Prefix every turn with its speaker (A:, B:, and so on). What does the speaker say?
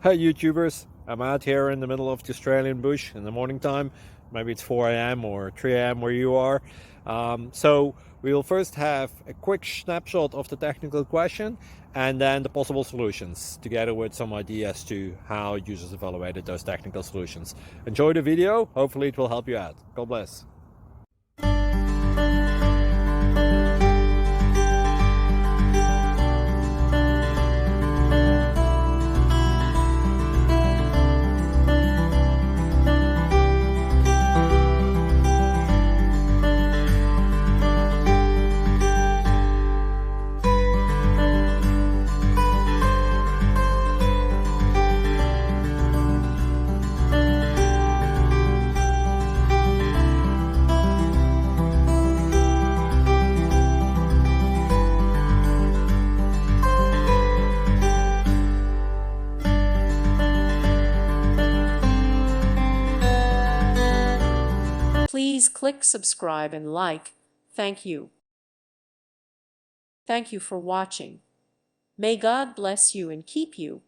A: Hey YouTubers, I'm out here in the middle of the Australian bush in the morning time. Maybe it's 4 a.m. or 3 a.m. where you are. So we'll first have a quick snapshot of the technical question and then the possible solutions, together with some ideas to how users evaluated those technical solutions. Enjoy the video, hopefully it will help you out. God bless.
B: Please click subscribe and like. Thank you. Thank you for watching. May God bless you and keep you.